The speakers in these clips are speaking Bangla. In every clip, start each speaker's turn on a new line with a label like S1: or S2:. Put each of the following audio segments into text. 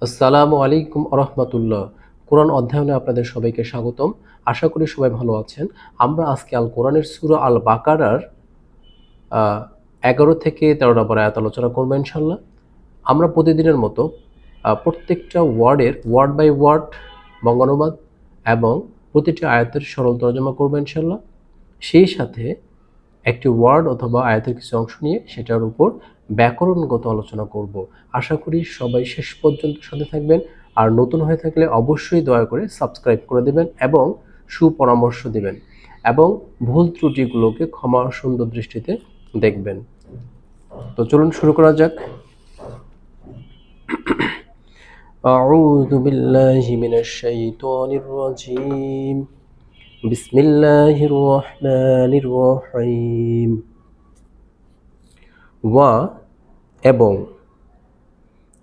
S1: আসসালামু আলাইকুম রহমতুল্লাহ। কোরআন অধ্যয়নে আপনাদের সবাইকে স্বাগতম। আশা করি সবাই ভালো আছেন। আমরা আজকে আল কোরআনের সূরা আল বাকারার 11 থেকে 13 নম্বর আয়াত আলোচনা করবো ইনশাল্লাহ। আমরা প্রতিদিনের মতো প্রত্যেকটা ওয়ার্ডের ওয়ার্ড বাই ওয়ার্ড বঙ্গানুবাদ এবং প্রতিটি আয়াতের সরল তর্জমা করবো ইনশাল্লাহ। সেই সাথে একটি ওয়ার্ড অথবা আয়াতের কিছু অংশ নিয়ে সেটার উপর ব্যাকরণগত আলোচনা করব। আশা করি সবাই শেষ পর্যন্ত সাথে থাকবেন। আর নতুন হয়ে থাকলে অবশ্যই দয়া করে সাবস্ক্রাইব করে দেবেন এবং সুপরামর্শ দেবেন এবং ভুল ত্রুটিগুলোকে ক্ষমা সুন্দর দৃষ্টিতে দেখবেন। তো চলুন শুরু করা যাক। আউযু বিল্লাহি মিনাশ শাইতানির রাজীম। বিসমিল্লাহির রহমানির রহিম। ওয়া এবং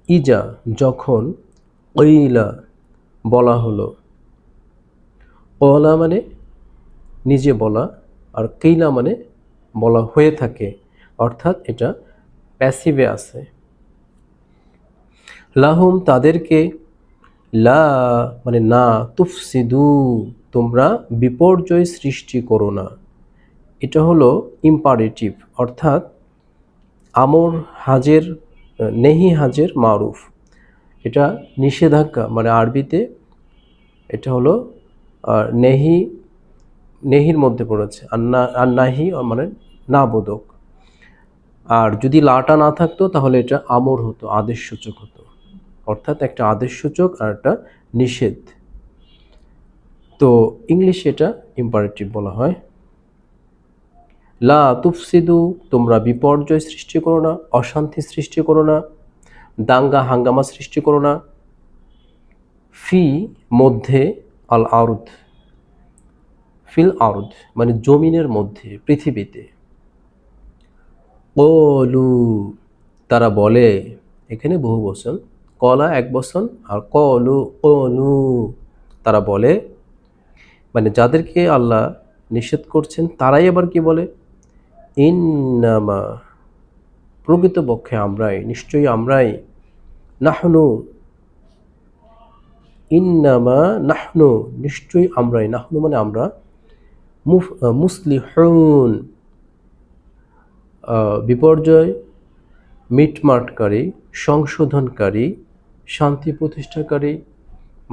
S1: ইজা যখন, কইলা বলা হলো। কলা মানে নিজে বলা, আর কিলা মানে বলা হয়ে থাকে, অর্থাৎ এটা প্যাসিভে আছে। লাহুম তাদেরকে, লা মানে না, তুফসিদু তোমরা বিপর্যয় সৃষ্টি করো না। এটা হলো ইম্পারেটিভ, অর্থাৎ আমর হাজের, নেহি হাজের মারুফ। এটা নিষেধাজ্ঞা, মানে আরবিতে এটা হলো নেহি, নেহির মধ্যে পড়েছে। আর নাহি মানে না বোধক। আর যদি লাটা না থাকতো তাহলে এটা আমর হতো, আদেশসূচক হতো। অর্থাৎ একটা আদেশসূচক আর একটা নিষেধ। তো ইংলিশে এটা ইম্পারেটিভ বলা হয়। লা তুফসিদু তোমরা বিপর্যয় সৃষ্টি করো না, অশান্তি সৃষ্টি করো না, দাঙ্গা হাঙ্গামা সৃষ্টি করো না। ফি মধ্যে, আল আরদ ফিল আরদ মানে জমিনের মধ্যে, পৃথিবীতে। কলু তারা বলে, এখানে বহু বচন, কলা এক বচন আর কলু কলু তারা বলে, মানে যাদেরকে আল্লাহ নিষেধ করছেন তারাই আবার কি বলে, ইন্নামা প্রকৃতপক্ষে আমরাই, নিশ্চয়ই আমরাই, নাহনু ইন্নামা নাহনু নিশ্চয়ই আমরাই, নাহনু মানে আমরা, মুসলিহুন বিপর্যয় মিটমাটকারী, সংশোধনকারী, শান্তি প্রতিষ্ঠাকারী।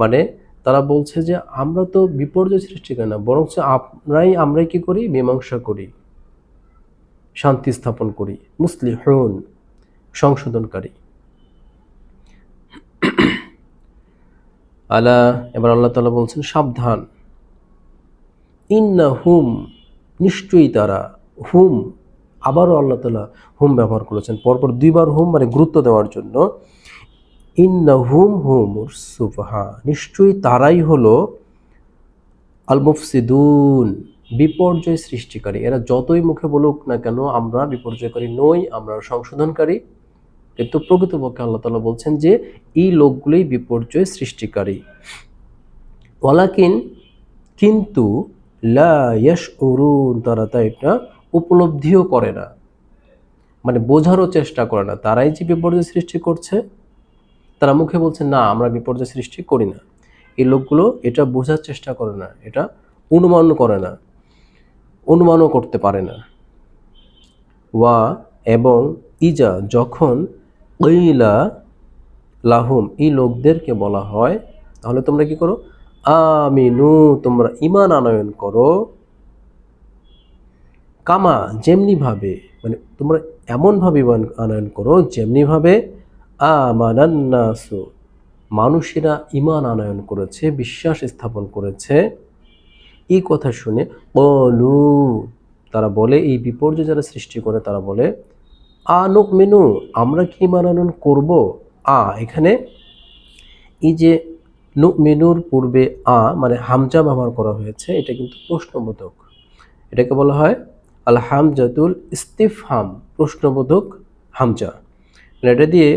S1: মানে তারা বলছে যে আমরা তো বিপর্যয় সৃষ্টি করি না, বরঞ্চ আমরাই কি করি, মীমাংসা করি, শান্তি স্থাপন করি। মুসলিহুন সংশোধনকারী। আলা এবার আল্লাহ তাআলা বলছেন সাবধান। ইন্নাহুম নিশ্চয়ই তারা, হুম আবারও আল্লাহ তাআলা হুম ব্যবহার করেছেন, পরপর দুইবার হুম, মানে গুরুত্ব দেওয়ার জন্য। ইন্নাহুম হুমুস সুফাহা নিশ্চয়ই তারাই হলো, আল মুফসিদুন বিপর্যয় সৃষ্টিকারী। এরা যতই মুখে বলুক না কেন আমরা বিপর্যয়কারী নই, আমরা সংশোধনকারী, কিন্তু প্রকৃতপক্ষে আল্লাহ তাআলা বলছেন যে এই লোকগুলোই বিপর্যয় সৃষ্টিকারী। ওয়ালাকিন কিন্তু, লা ইয়াশউরুন তারা তা এটা উপলব্ধিও করে না, মানে বোঝারও চেষ্টা করে না তারাই যে বিপর্যয় সৃষ্টি করছে। তারা মুখে বলছে না আমরা বিপর্যয় সৃষ্টি করি না, এই লোকগুলো এটা বোঝার চেষ্টা করে না, এটা অনুমানও করতে পারে না। ওয়া এবং ইজা যখন, কইলা লাহুম এই লোকদেরকে বলা হয়, তাহলে তোমরা কি করো, আমিনু তোমরা ঈমান আনয়ন করো, কামা যেমনি ভাবে, মানে তোমরা এমন ভাবে ঈমান আনয়ন করো যেমনি ভাবে আমানান নাসু মানুষেরা ঈমান আনয়ন করেছে, বিশ্বাস স্থাপন করেছে। এই কথা শুনে ক্বালু তারা বলে, এই বিপর্যয় যারা সৃষ্টি করে তারা বলে, আনুমিনু আমরা কি ঈমান আনয়ন করব। এখানে এই যে নুমিনুর পূর্বে মানে হামজা ব্যবহার করা হয়েছে, এটা কিন্তু প্রশ্নবোধক। এটাকে বলা হয় আল হামজাতুল ইস্তিফহাম, প্রশ্নবোধক হামজা। মানে এটা দিয়ে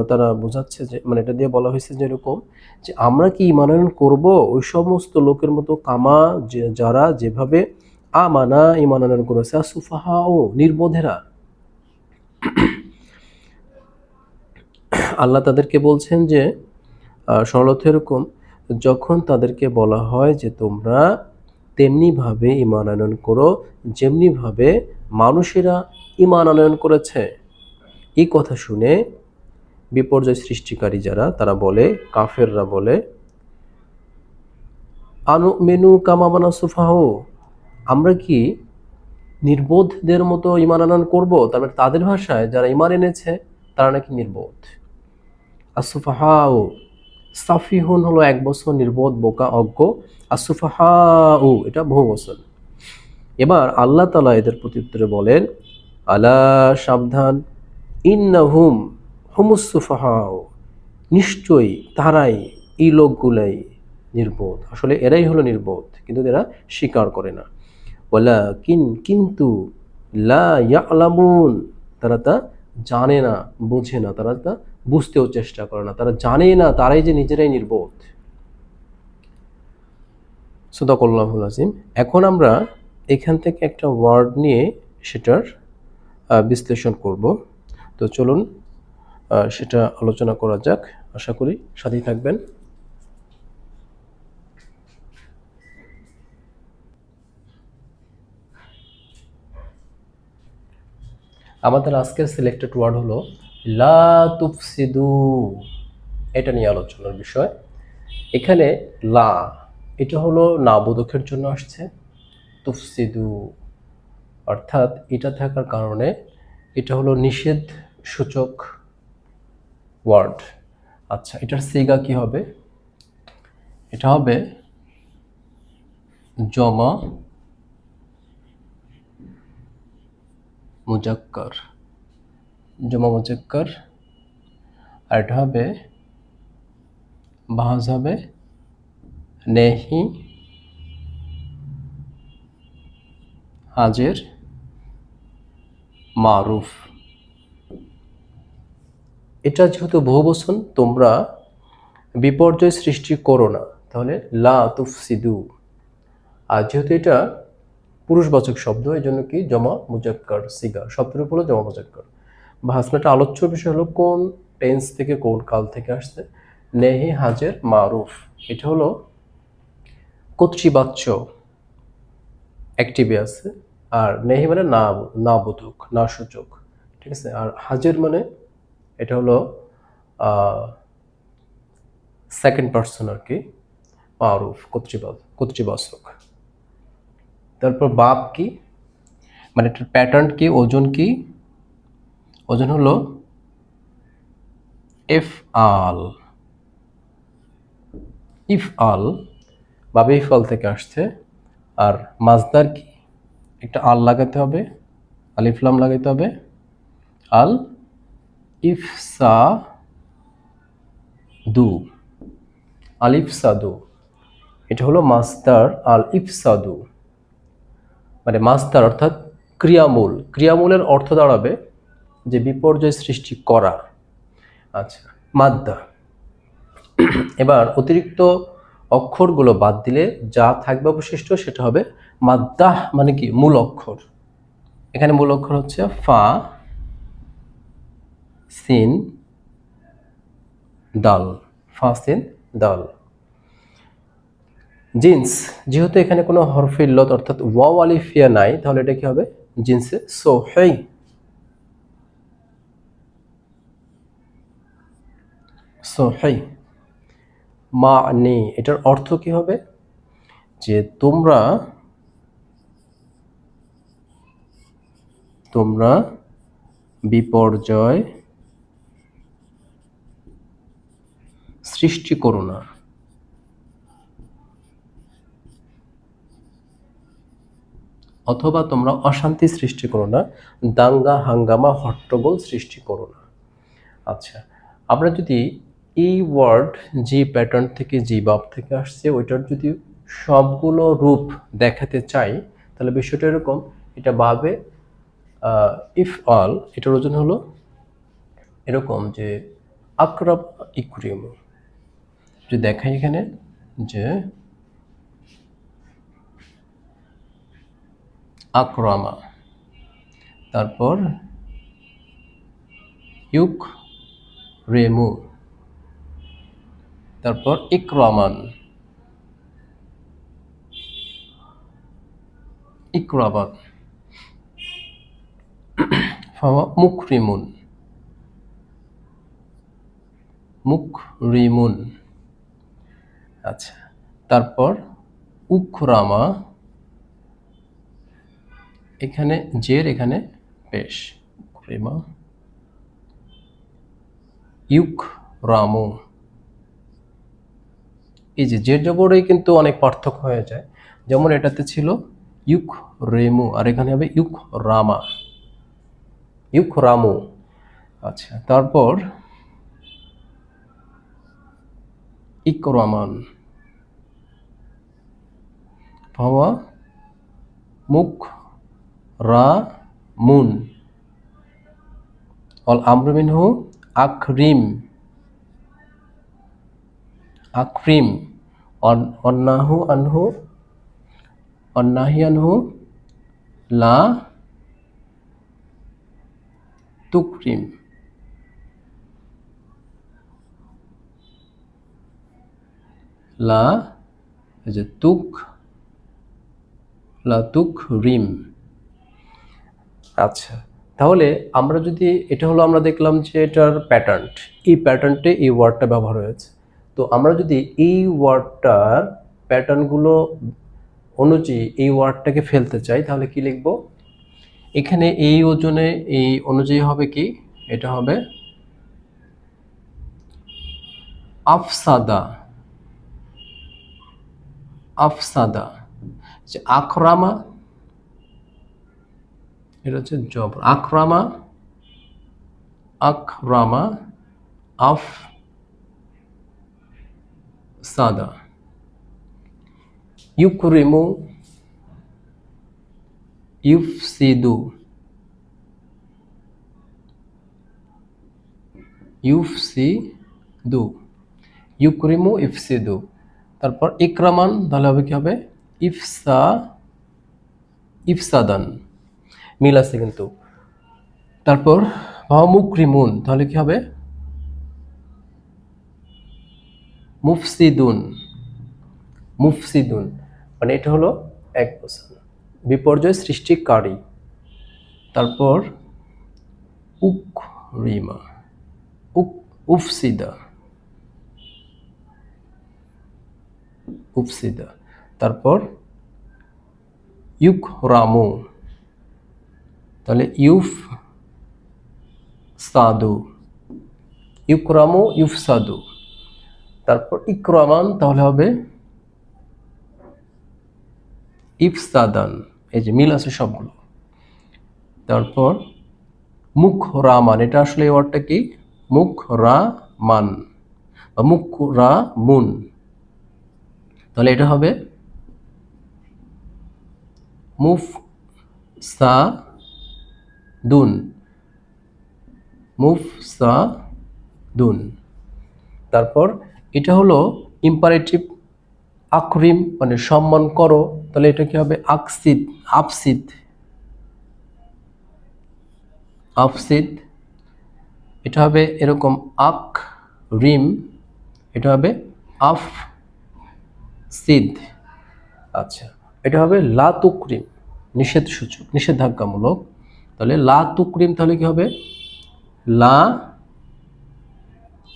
S1: তারা বোঝাচ্ছে যে, মানে এটা দিয়ে বলা হয়েছে যে এরকম, যে আমরা কি ঈমান আনয়ন করব ওই সমস্ত লোকের মতো, কামা যারা যেভাবে আমানা ঈমান আনয়ন করেছে, সুফাহা ও নির্বোধেরা। আল্লাহ তাদেরকে বলছেন যে সরল অর্থ এরকম, যখন তাদেরকে বলা হয় যে তোমরা তেমনিভাবে ঈমান আনয়ন করো যেমনিভাবে মানুষেরা ঈমান আনয়ন করেছে। এই কথা শুনে বিপর্যয় সৃষ্টিকারী যারা, তারা বলে, কাফেররা বলে, আনুমিনু কামা বানা সুফাহ, আমরা কি নির্বোধদের মতো ঈমান আনয়ন করবো? তারপরে তাদের ভাষায় যারা ঈমান এনেছে তারা নাকি নির্বোধ। আসুফাহাউ, সাফিহুন হলো এক বছর, নির্বোধ বোকা অজ্ঞ, আসুফাহাউ এটা বহু বছর। এবার আল্লাহ তাআলা এদের প্রত্যুত্তরে বলেন, আলা সাবধান, ইন্নাহুম হুমুস সুফাহাউ, নিশ্চয়ই তারাই, এই লোকগুলাই নির্বোধ। আসলে এরাই হলো নির্বোধ, কিন্তু এরা স্বীকার করে না। ওয়ালা কিন্তু লা ইয়ালামুন, তারা তা জানে না, বোঝে না, তারা তা বুঝতেও চেষ্টা করে না, তারা জানে না তারাই যে নিজেরাই নির্বোধ। সাদাকাল্লাহুল আযীম। এখন আমরা এখান থেকে একটা ওয়ার্ড নিয়ে সেটার বিশ্লেষণ করব। তো চলুন সেটা আলোচনা করা যাক। আশা করি সাথেই থাকবেন। আমাদের আজকের সিলেক্টেড ওয়ার্ড হলো লা তুফসিদু, এটা নিয়ে আলোচনার বিষয়। এখানে লা, এটা হলো না বোধকের জন্য আসছে। তুফসিদু অর্থাৎ এটা থাকার কারণে এটা হলো নিষেধ সূচক ওয়ার্ড। আচ্ছা, এটার সিগা কি হবে? এটা হবে জমা মুজাক্কার, জমা মুজাক্কার। আর এটা হবে বাহাজ হবে নেহি হাজের মারুফ। এটা যেহেতু বহুবচন, তোমরা বিপর্যয় সৃষ্টি করো না, তাহলে লা তুফসিদু। আর যেহেতু এটা পুরুষবাচক শব্দ, এই জন্য কি জমা মুজাক্কার সিগা, শব্দের উপর জমা মুজাক্কার। ভাষণটা আলোচ্য বিষয় হলো কোন টেন্স থেকে কোন কাল থেকে আসছে। নেহি হাজের মারুফ, এটা হলো কর্তৃবাচ্য অ্যাক্টিভে আছে। আর নেহি মানে না, না বোধক, না সূচক, ঠিক আছে। আর হাজের মানে এটা হলো সেকেন্ড পার্সন আর কি, মারুফ কর্তৃবাচক। তারপর বাপ কি, মানে এটার প্যাটার্ন কি, ওজন কি? ওজন হলো এফ আল, ইফ আল, বাবে ইফআল থেকে আসছে। আর মাজদার কি, একটা আল লাগাতে হবে, আলিফলাম লাগাতে হবে, আল ইফসা দু, আল ইফসাদু, এটা হলো মাস্টার। আল ইফসাদু মানে মাস্টার অর্থাৎ ক্রিয়ামূল। ক্রিয়ামূলের অর্থ দাঁড়াবে যে বিপর্যয় সৃষ্টি করা। আচ্ছা, মাদ্দা। এবার অতিরিক্ত অক্ষরগুলো বাদ দিলে যা থাকবে অবশিষ্ট সেটা হবে মাদ্দাহ, মানে কি মূল অক্ষর। এখানে মূল অক্ষর হচ্ছে ফা, সিন, দাল, ফা সিন দাল। জিন্স, যেহেতু এখানে কোনো হরফে ইল্লত অর্থাৎ ওয়াও আলিফিয়া নাই, তাহলে এটা কি হবে? জিন্সে সোহেই। সোহেই মানি, এটার অর্থ কি হবে? যে তোমরা তোমরা বিপর্যয় সৃষ্টি করো না, অথবা তোমরা অশান্তি সৃষ্টি করো না, দাঙ্গা হাঙ্গামা হট্টগোল সৃষ্টি করো না। আচ্ছা, আমরা যদি এই ওয়ার্ড যে প্যাটার্ন থেকে, যে বাব থেকে আসছে, ওইটার যদি সবগুলো রূপ দেখাতে চাই, তাহলে বিষয়টা এরকম। এটা বাবে ইফ অল, এটার ওজন হলো এরকম যে আকরাব ইকরিম। যদি দেখাই এখানে যে আকরামা, তারপর ইউক রেমু, তারপর ইকরামান, ইকরামান, ফাহুয়া মুকরিমুন, মুকরিমুন। আচ্ছা, তারপর উকরামা, এখানে জের, এখানে পেশ, উকরিমা, ইউকরামু। এই যে জের জবরেই কিন্তু অনেক পার্থক্য হয়ে যায়। যেমন এটাতে ছিল ইউকরেমু, আর এখানে হবে ইউকরামা, ইউকরামু। আচ্ছা, তারপর ইকরামান, ফাহুয়া মুকরামুন, অল আমরু মিনহু আকরিম, আকরিম, অন্নাহু আনহু, অন্নাহি আনহু লা তুকরিম, লা, এই যে তুক, লা তুকরিম। আচ্ছা, তাহলে আমরা যদি, এটা হলো আমরা দেখলাম যে এটার প্যাটার্ন, এই প্যাটার্নটে এই ওয়ার্ডটা ব্যবহার হয়েছে। তো আমরা যদি এই ওয়ার্ডটার প্যাটার্নগুলো অনুযায়ী এই ওয়ার্ডটাকে ফেলতে চাই, তাহলে কি লিখব? এখানে এই ওজনে এই অনুযায়ী হবে কি, এটা হবে আফসাদা, আফসাদা। আকরামা, এটা হচ্ছে জবর, আকরামা, আকরামা, আফ সাদা। ইউকরিমু, ইউফসিদু, ইউফসিদু, ইউকরিমু, ইফসিদু। তারপর ইকরামান, তাহলে হবে কি হবে ইফসা, ইফসাদান, মিল আছে কিন্তু। তারপর মুকরিমুন, তাহলে কি হবে মুফসিদুন, মুফসিদুন। মানে এটা হলো এক বছর বিপর্যয় সৃষ্টিকারী। তারপর উকরিমা, উফসিদা, উফসিদা। তারপর ইউকরামু, তাহলে ইউফ সাদু, ইউকরামু, ইউফসাদু। তারপর ইকরামান, তাহলে হবে ইফসাদান। এই যে মিল আছে সবগুলো। তারপর মুকরামান, এটা আসলে এই ওয়ার্ডটা কি, মুকরামান বা মুকরামুন, তাহলে এটা হবে মুফসাদুন, মুফসাদুন। তারপর এটা হলো ইম্পারেটিভ, আকরিম মানে সম্মান করো, তাহলে এটা কি হবে আকসিদ, আফসিদ, আফসিদ। এটা হবে এরকম আক রিম, এটা হবে আফ সিদ। আচ্ছা, এটা হবে লা তুকরিম, নিষেধ সূচক, নিষেধাজ্ঞামূলক। তাহলে লা তুকরিম, তাহলে কি হবে লা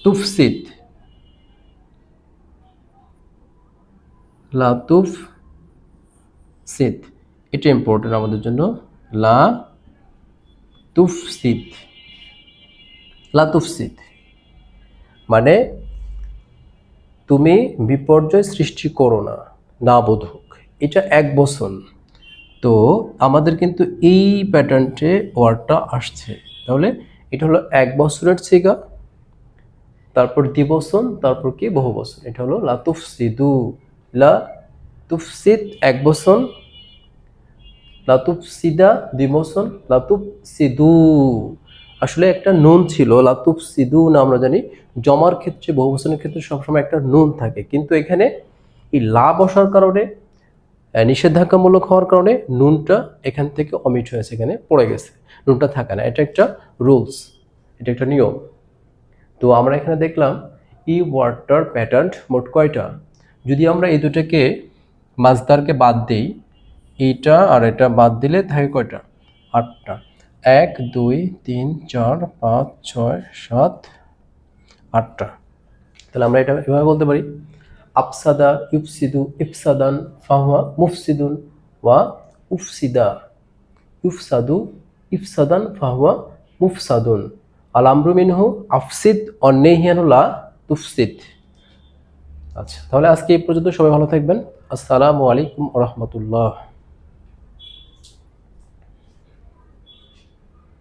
S1: তুফসিদ, লা তুফসিদ। এটা ইম্পর্টেন্ট আমাদের জন্য, লা তুফসিদ, লা তুফসিদ মানে তুমি বিপর্যয় সৃষ্টি করো না, না বোধক। এটা এক বচন। তো আমাদের কিন্তু এই প্যাটার্নটে ওয়ার্ডটা আসছে, তাহলে এটা হলো এক বছরের সিগা, তারপর দ্বিবচন, তারপর কি বহু বচন। এটা হলো লা তুফসিদু, লা তুফসিদ এক বচন, লা তুফসিদা দ্বিবচন, লা তুফসিদু। আসলে একটা নুন ছিল, লা তুফসিদু না, আমরা জানি জমার ক্ষেত্রে, বহুবচনের ক্ষেত্রে সবসময় একটা নুন থাকে, কিন্তু এখানে এই লা বসার কারণে, নিষেধাজ্ঞামূলক হওয়ার কারণে নুনটা এখান থেকে অমিট হয়েছে, এখানে পড়ে গেছে, নুনটা থাকে না। এটা একটা রুলস, এটা একটা নিয়ম। তো আমরা এখানে দেখলাম ই ওয়ার্ডটার প্যাটার্ন মোট কয়টা? যদি আমরা এই দুটাকে মাজদারকে বাদ দিই, এইটা আর এটা বাদ দিলে থাকে কয়টা? 8টা। 1 2 3 4 5 6 7 8টা। তাহলে আমরা এটা এভাবে বলতে পারি, আফসাদা ইউফসিদু ইফসাদান ফাহুয়া মুফসিদুন, ওয়া উফসিদা ইউফসাদু ইফসাদান ফাহুয়া মুফসাদুন। আল আমরু মিনহু আফসিদ অন্নেহিয়ানু লা তুফসিদ। আচ্ছা, তাহলে আজকে এই পর্যন্ত। সবাই ভালো থাকবেন। আসসালামু আলাইকুম ওয়া রাহমাতুল্লাহ।